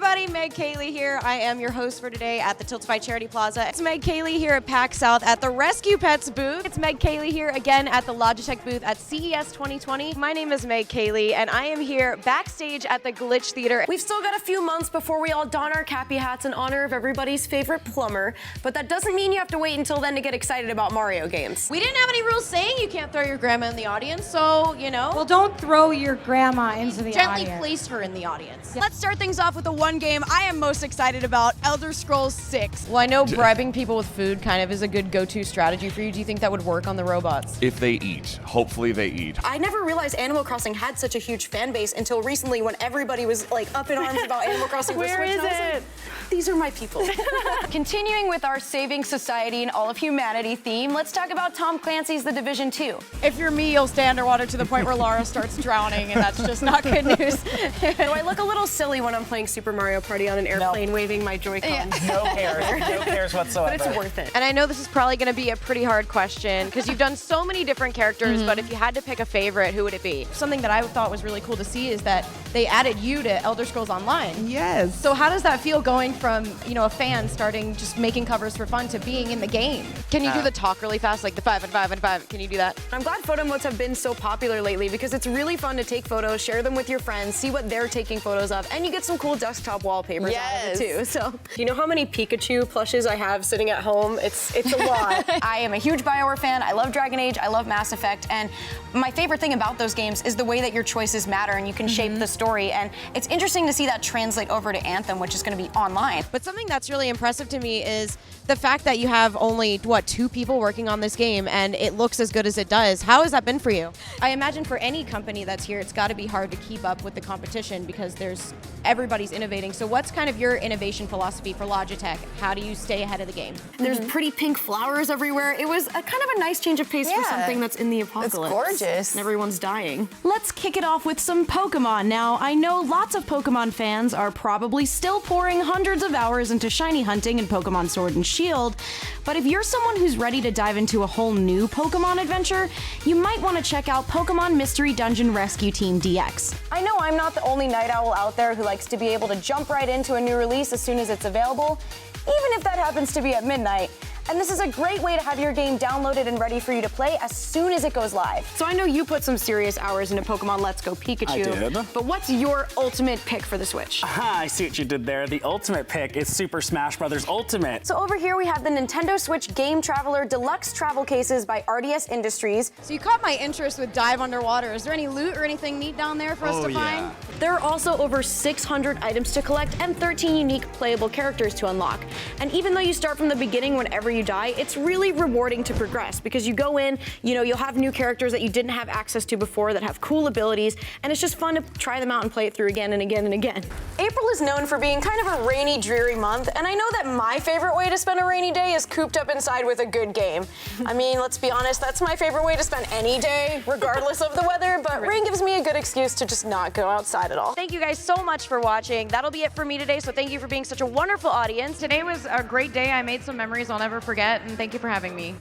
everybody, Meg Kaylee here. I am your host for today at the Tiltify Charity Plaza. It's Meg Kaylee here at PAX South at the Rescue Pets booth. It's Meg Kaylee here again at the Logitech booth at CES 2020. My name is Meg Kaylee and I am here backstage at the Glitch Theater. We've still got a few months before we all don our cappy hats in honor of everybody's favorite plumber, but that doesn't mean you have to wait until then to get excited about Mario games. We didn't have any rules saying you can't throw your grandma in the audience, so, you know. Well, don't throw your grandma into the Gently audience. place her in the audience. Let's start things off with the one game I am most excited about, Elder Scrolls 6. Well, I know bribing people with food kind of is a good go-to strategy for you. Do you think that would work on the robots? If they eat. Hopefully they eat. I never realized Animal Crossing had such a huge fan base until recently when everybody was like up in arms about Animal Crossing. Where is it? These are my people. Continuing with our Saving Society and All of Humanity theme, let's talk about Tom Clancy's The Division 2. If you're me, you'll stay underwater to the point where Lara starts drowning, and that's just not good news. Do I look a little silly when I'm playing Super Mario Party on an airplane waving my Joy-Con? Yeah. No cares whatsoever. But it's worth it. And I know this is probably going to be a pretty hard question because you've done so many different characters, but if you had to pick a favorite, who would it be? Something that I thought was really cool to see is that they added you to Elder Scrolls Online. Yes. So how does that feel going from, you know, a fan starting just making covers for fun to being in the game? Can you do the talk really fast, like the 5 and 5 and 5? Can you do that? I'm glad photo modes have been so popular lately because it's really fun to take photos, share them with your friends, see what they're taking photos of, and you get some cool desktop wallpapers out of it too. So, do you know how many Pikachu plushes I have sitting at home? It's a lot. I am a huge BioWare fan. I love Dragon Age. I love Mass Effect. And my favorite thing about those games is the way that your choices matter and you can shape the story. And it's interesting to see that translate over to Anthem, which is going to be online. But something that's really impressive to me is the fact that you have only, what, 2 people working on this game and it looks as good as it does. How has that been for you? I imagine for any company that's here, it's got to be hard to keep up with the competition because everybody's innovating. So what's kind of your innovation philosophy for Logitech? How do you stay ahead of the game? There's pretty pink flowers everywhere. It was kind of a nice change of pace for something that's in the apocalypse. It's gorgeous. And everyone's dying. Let's kick it off with some Pokemon. Now, I know lots of Pokemon fans are probably still pouring hundreds of hours into shiny hunting and Pokemon Sword and Shield, but if you're someone who's ready to dive into a whole new Pokemon adventure, you might want to check out Pokemon Mystery Dungeon Rescue Team DX. I know I'm not the only night owl out there who likes to be able to jump right into a new release as soon as it's available, even if that happens to be at midnight. And this is a great way to have your game downloaded and ready for you to play as soon as it goes live. So I know you put some serious hours into Pokemon Let's Go Pikachu. I did. But what's your ultimate pick for the Switch? Aha, I see what you did there. The ultimate pick is Super Smash Bros. Ultimate. So over here we have the Nintendo Switch Game Traveler Deluxe Travel Cases by RDS Industries. So you caught my interest with Dive Underwater. Is there any loot or anything neat down there for us to find? There are also over 600 items to collect and 13 unique playable characters to unlock. And even though you start from the beginning whenever you die, it's really rewarding to progress because you go in, you know, you'll have new characters that you didn't have access to before that have cool abilities, and it's just fun to try them out and play it through again and again and again. April is known for being kind of a rainy, dreary month, and I know that my favorite way to spend a rainy day is cooped up inside with a good game. I mean, let's be honest, that's my favorite way to spend any day, regardless of the weather, but rain gives me a good excuse to just not go outside at all. Thank you guys so much for watching. That'll be it for me today, so thank you for being such a wonderful audience. Today was a great day. I made some memories I'll never forget, and thank you for having me.